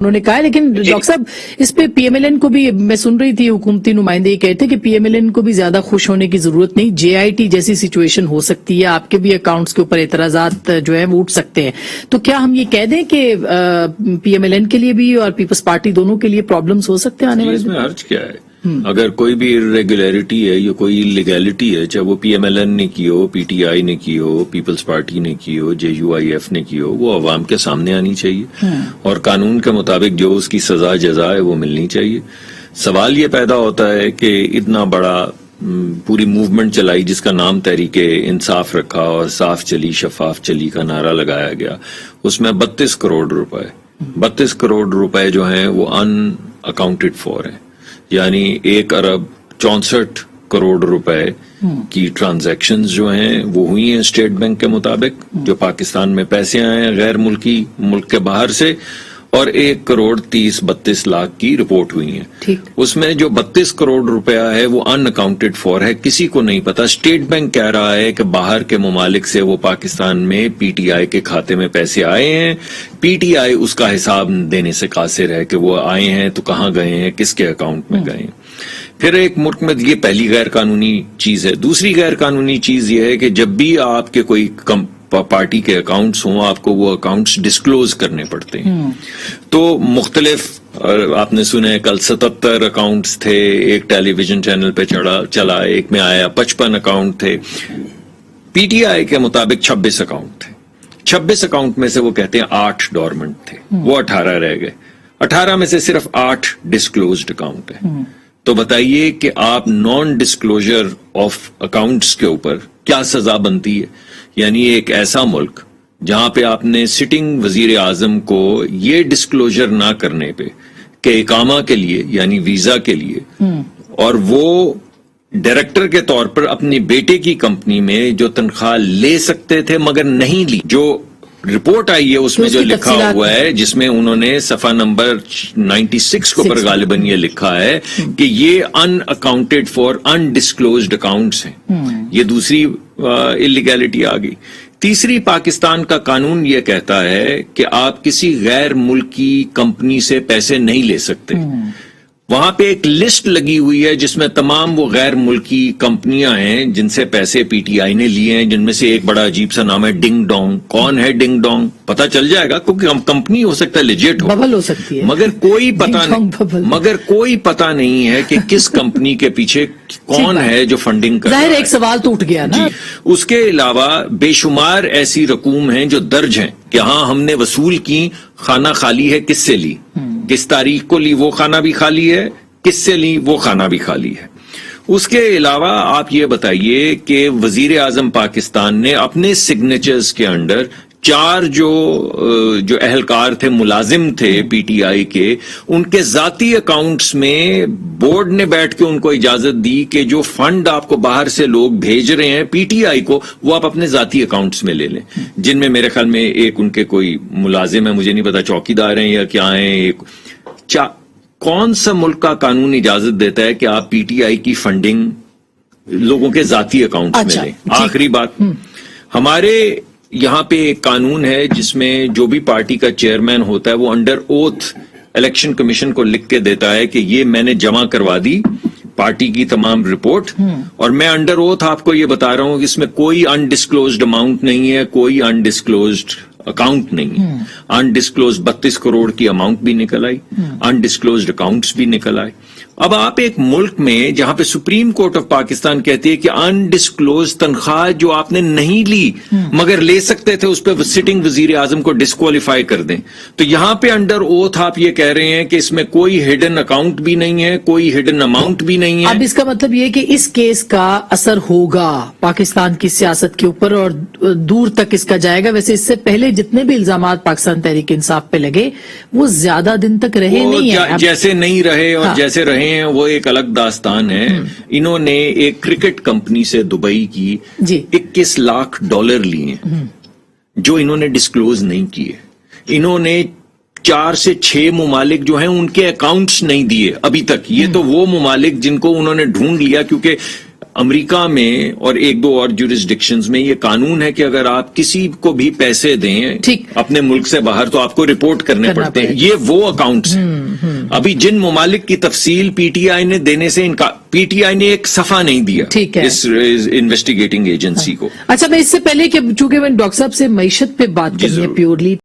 انہوں نے کہا ہے. لیکن ڈاکٹر صاحب اس پہ پی ایم ایل این کو بھی میں سن رہی تھی, حکومتی نمائندے یہ کہتے کہ پی ایم ایل این کو بھی زیادہ خوش ہونے کی ضرورت نہیں, جے آئی ٹی جیسی سچویشن ہو سکتی ہے, آپ کے بھی اکاؤنٹس کے اوپر اعتراضات جو ہے وہ اٹھ سکتے ہیں. تو کیا ہم یہ کہہ دیں کہ پی ایم ایل این کے لیے بھی اور پیپلز پارٹی دونوں کے لیے پرابلمس ہو سکتے ہیں آنے والے اس میں حرج کیا ہے؟ اگر کوئی بھی irregularity ہے یا کوئی illegality ہے, چاہے وہ پی ایم ایل این نے کی ہو, پی ٹی آئی نے کی ہو, پیپلز پارٹی نے کی ہو, جے یو آئی ایف نے کی ہو, وہ عوام کے سامنے آنی چاہیے اور قانون کے مطابق جو اس کی سزا جزا ہے وہ ملنی چاہیے. سوال یہ پیدا ہوتا ہے کہ اتنا بڑا پوری موومنٹ چلائی جس کا نام تحریک انصاف رکھا اور صاف چلی شفاف چلی کا نعرہ لگایا گیا, اس میں 32 کروڑ روپے جو ہیں وہ ان اکاؤنٹڈ فور ہیں, یعنی 1 ارب 64 کروڑ روپے کی ٹرانزیکشنز جو ہیں وہ ہوئی ہیں اسٹیٹ بینک کے مطابق, جو پاکستان میں پیسے آئے ہیں غیر ملکی ملک کے باہر سے, اور 1 کروڑ 32 لاکھ کی رپورٹ ہوئی ہیں. اس میں جو 32 کروڑ روپیہ ہے وہ ان اکاؤنٹڈ فور ہے, کسی کو نہیں پتا. اسٹیٹ بینک کہہ رہا ہے کہ باہر کے ممالک سے وہ پاکستان میں پی ٹی آئی کے کھاتے میں پیسے آئے ہیں, پی ٹی آئی اس کا حساب دینے سے قاصر ہے کہ وہ آئے ہیں تو کہاں گئے ہیں, کس کے اکاؤنٹ میں گئے ہیں. پھر ایک ملک میں یہ پہلی غیر قانونی چیز ہے. دوسری غیر قانونی چیز یہ ہے کہ جب بھی آپ کے کوئی پارٹی کے اکاؤنٹس ہوں, آپ کو وہ اکاؤنٹس ڈسکلوز کرنے پڑتے ہیں. تو مختلف, آپ نے سنا ہے کل 77 اکاؤنٹس تھے, ایک ٹیلی ویژن چینل پہ چلا, ایک میں آیا 55 اکاؤنٹ تھے. پی ٹی آئی کے مطابق 26 اکاؤنٹ تھے. 26 اکاؤنٹ میں سے وہ کہتے ہیں 8 ڈورمنٹ تھے, وہ 18 رہ گئے. 18 میں سے صرف 8 ڈسکلوزڈ اکاؤنٹ ہیں. تو بتائیے کہ آپ نان ڈسکلوجر آف اکاؤنٹس کے اوپر کیا سزا بنتی ہے. یعنی ایک ایسا ملک جہاں پہ آپ نے سٹنگ وزیر اعظم کو یہ ڈسکلوجر نہ کرنے پہ کہ اقامہ کے لیے یعنی ویزا کے لیے, اور وہ ڈائریکٹر کے طور پر اپنے بیٹے کی کمپنی میں جو تنخواہ لے سکتے تھے مگر نہیں لی. جو رپورٹ آئی ہے اس میں جو لکھا ہوا ہے, جس میں انہوں نے صفحہ نمبر 96 کے اوپر غالباً یہ لکھا ہے کہ یہ unaccounted for undisclosed accounts ہیں. یہ دوسری اللیگیلٹی آ گئی. تیسری, پاکستان کا قانون یہ کہتا ہے کہ آپ کسی غیر ملکی کمپنی سے پیسے نہیں لے سکتے. وہاں پہ ایک لسٹ لگی ہوئی ہے جس میں تمام وہ غیر ملکی کمپنیاں ہیں جن سے پیسے پی ٹی آئی نے لیے ہیں, جن میں سے ایک بڑا عجیب سا نام ہے ڈنگ ڈونگ. کون ہے ڈنگ ڈونگ پتا چل جائے گا, کیونکہ کمپنی ہو سکتا ہے لیجٹ ہو سکتی ہے, مگر کوئی پتا نہیں ہے کہ کس کمپنی کے پیچھے کون ہے جو فنڈنگ کر رہا ہے. ایک سوال تو اٹھ گیا نا. اس کے علاوہ بے شمار ایسی رقوم ہیں جو درج ہیں کہ ہاں ہم نے وصول کی, خانہ خالی ہے, کس سے لی, کس تاریخ کو لی, وہ خانہ بھی خالی ہے, کس سے لی, وہ خانہ بھی خالی ہے. اس کے علاوہ آپ یہ بتائیے کہ وزیر اعظم پاکستان نے اپنے سگنیچرز کے انڈر 4 جو اہلکار تھے, ملازم تھے پی ٹی آئی کے, ان کے ذاتی اکاؤنٹس میں بورڈ نے بیٹھ کے ان کو اجازت دی کہ جو فنڈ آپ کو باہر سے لوگ بھیج رہے ہیں پی ٹی آئی کو, وہ آپ اپنے ذاتی اکاؤنٹس میں لے لیں, جن میں میرے خیال میں ایک ان کے کوئی ملازم ہے, مجھے نہیں پتا چوکیدار ہیں یا کیا ہیں. کون سا ملک کا قانون اجازت دیتا ہے کہ آپ پی ٹی آئی کی فنڈنگ لوگوں کے ذاتی اکاؤنٹس میں لیں؟ آخری بات, ہمارے یہاں پہ ایک قانون ہے جس میں جو بھی پارٹی کا چیئرمین ہوتا ہے وہ انڈر اوتھ الیکشن کمیشن کو لکھ کے دیتا ہے کہ یہ میں نے جمع کروا دی پارٹی کی تمام رپورٹ, اور میں انڈر اوتھ آپ کو یہ بتا رہا ہوں کہ اس میں کوئی انڈسکلوزڈ اماؤنٹ نہیں ہے, کوئی انڈسکلوزڈ اکاؤنٹ نہیں ہے. انڈسکلوزڈ 32 کروڑ کی اماؤنٹ بھی نکل آئی, انڈسکلوزڈ اکاؤنٹس بھی نکل آئے. اب آپ ایک ملک میں جہاں پہ سپریم کورٹ آف پاکستان کہتی ہے کہ انڈسکلوز تنخواہ جو آپ نے نہیں لی مگر لے سکتے تھے, اس پہ سٹنگ وزیر اعظم کو ڈسکوالیفائی کر دیں, تو یہاں پہ انڈر اوتھ آپ یہ کہہ رہے ہیں کہ اس میں کوئی ہڈن اکاؤنٹ بھی نہیں ہے, کوئی ہڈن اماؤنٹ بھی نہیں ہے. اب اس کا مطلب یہ کہ اس کیس کا اثر ہوگا پاکستان کی سیاست کے اوپر اور دور تک اس کا جائے گا. ویسے اس سے پہلے جتنے بھی الزامات پاکستان تحریک انصاف پہ لگے وہ زیادہ دن تک رہے نہیں ہیں, جیسے نہیں رہے اور جیسے رہے ہیں وہ ایک الگ داستان ہے. انہوں نے ایک کرکٹ کمپنی سے دبئی کی 21 لاکھ ڈالر لیے جو انہوں نے ڈسکلوز نہیں کیے. انہوں نے 4 سے 6 ممالک جو ہیں ان کے اکاؤنٹس نہیں دیے ابھی تک. یہ تو وہ ممالک جن کو انہوں نے ڈھونڈ لیا کیونکہ امریکہ میں اور ایک دو اور جورسڈکشنز میں یہ قانون ہے کہ اگر آپ کسی کو بھی پیسے دیں ٹھیک، اپنے ملک سے باہر تو آپ کو رپورٹ کرنے پڑتے ہیں. یہ وہ اکاؤنٹس ہیں. ابھی جن ممالک کی تفصیل پی ٹی آئی نے دینے سے پی ٹی آئی نے ایک صفحہ نہیں دیا ٹھیک ہے. اس انویسٹیگیٹنگ ایجنسی کو. اچھا، میں اس سے پہلے کہ چونکہ میں ڈاکٹر صاحب سے معیشت پہ بات کرنی ہے ضرور. پیورلی